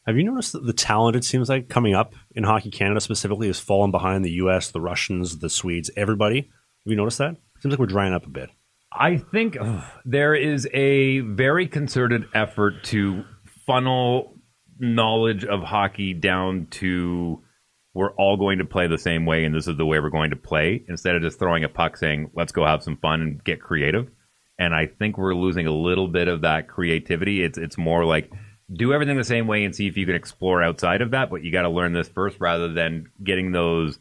Have you noticed that the talent, it seems like, coming up in Hockey Canada specifically has fallen behind the U.S., the Russians, the Swedes, everybody? Have you noticed that? Seems like we're drying up a bit. I think there is a very concerted effort to funnel knowledge of hockey down to we're all going to play the same way and this is the way we're going to play, instead of just throwing a puck saying, let's go have some fun and get creative. And I think we're losing a little bit of that creativity. It's more like, do everything the same way and see if you can explore outside of that, but you got to learn this first rather than getting those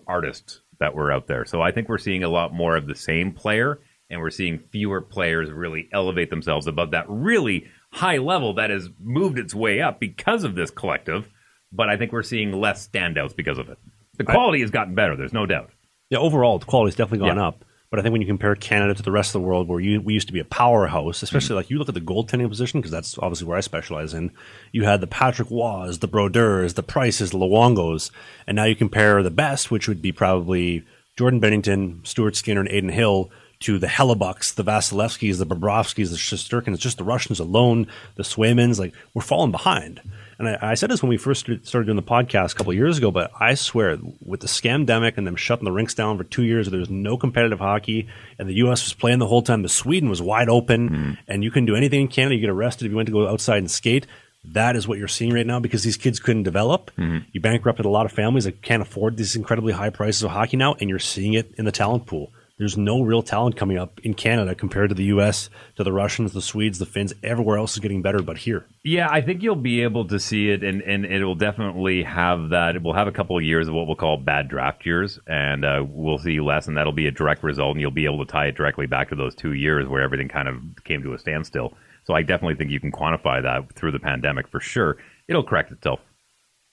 artists that were out there. So I think we're seeing a lot more of the same player, and we're seeing fewer players really elevate themselves above that really high level that has moved its way up because of this collective. But I think we're seeing less standouts because of it. The quality has gotten better, there's no doubt. Yeah, overall, the quality's definitely gone up. But I think when you compare Canada to the rest of the world, where we used to be a powerhouse, especially like you look at the goaltending position, because that's obviously where I specialize in, you had the Patrick Waughs, the Brodeurs, the Prices, the Luongos, and now you compare the best, which would be probably Jordan Bennington, Stuart Skinner, and Aiden Hill, to the Hellebucks, the Vasilevskis, the Bobrovskis, the Shesterkins, just the Russians alone, the Swaymans, like we're falling behind. And I said this when we first started doing the podcast a couple of years ago, but I swear, with the scamdemic and them shutting the rinks down for 2 years, there was no competitive hockey, and the U.S. was playing the whole time. The Sweden was wide open, and you couldn't do anything in Canada. You get arrested if you went to go outside and skate. That is what you're seeing right now because these kids couldn't develop. You bankrupted a lot of families that can't afford these incredibly high prices of hockey now, and you're seeing it in the talent pool. There's no real talent coming up in Canada compared to the U.S., to the Russians, the Swedes, the Finns. Everywhere else is getting better, but here. Yeah, I think you'll be able to see it, and it will definitely have that. It will have a couple of years of what we'll call bad draft years, and we'll see less, and that'll be a direct result, and you'll be able to tie it directly back to those 2 years where everything kind of came to a standstill. So I definitely think you can quantify that through the pandemic for sure. It'll correct itself.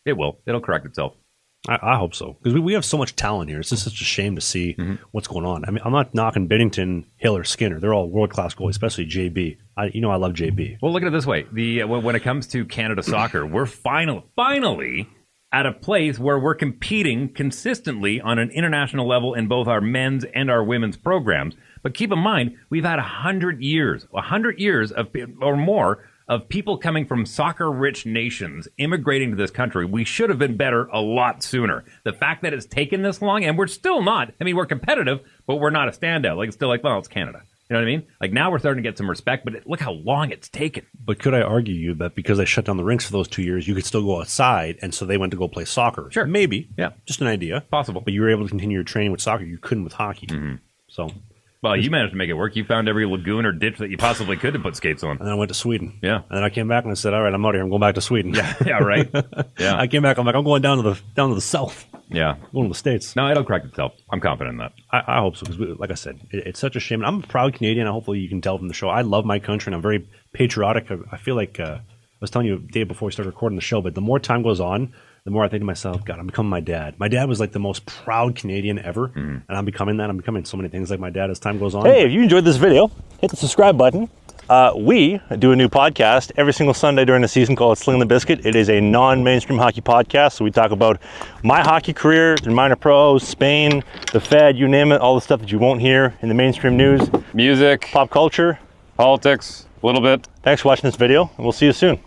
It will. It'll correct itself. I hope so, because we have so much talent here. It's just such a shame to see what's going on. I mean, I'm not knocking Bennington, Hill, or Skinner. They're all world-class goalies, especially JB. I love JB. Well, look at it this way. When it comes to Canada soccer, we're finally at a place where we're competing consistently on an international level in both our men's and our women's programs. But keep in mind, we've had 100 years of or more of people coming from soccer-rich nations immigrating to this country. We should have been better a lot sooner. The fact that it's taken this long, and we're still not, I mean, we're competitive, but we're not a standout. Like, it's still like, well, it's Canada. You know what I mean? Like, now we're starting to get some respect, but look how long it's taken. But could I argue you that because they shut down the rinks for those 2 years, you could still go outside, and so they went to go play soccer? Sure. Maybe. Yeah. Just an idea. Possible. But you were able to continue your training with soccer. You couldn't with hockey. So... Well, you managed to make it work. You found every lagoon or ditch that you possibly could to put skates on. And then I went to Sweden. Yeah. And then I came back and I said, all right, I'm out of here. I'm going back to Sweden. Yeah, right. Yeah. I came back. I'm like, I'm going down to the south. Yeah. I'm going to the States. No, it'll correct itself. I'm confident in that. I hope so, because like I said, it's such a shame. I'm a proud Canadian. And hopefully you can tell from the show. I love my country, and I'm very patriotic. I feel like I was telling you the day before we started recording the show, but the more time goes on, the more I think to myself, God, I'm becoming my dad. My dad was like the most proud Canadian ever, and I'm becoming that. I'm becoming so many things like my dad as time goes on. Hey, if you enjoyed this video, hit the subscribe button. We do a new podcast every single Sunday during the season called Sling the Biscuit. It is a non-mainstream hockey podcast, so we talk about my hockey career, the minor pros, Spain, the Fed, you name it, all the stuff that you won't hear in the mainstream news. Music, pop culture, politics, a little bit. Thanks for watching this video, and we'll see you soon.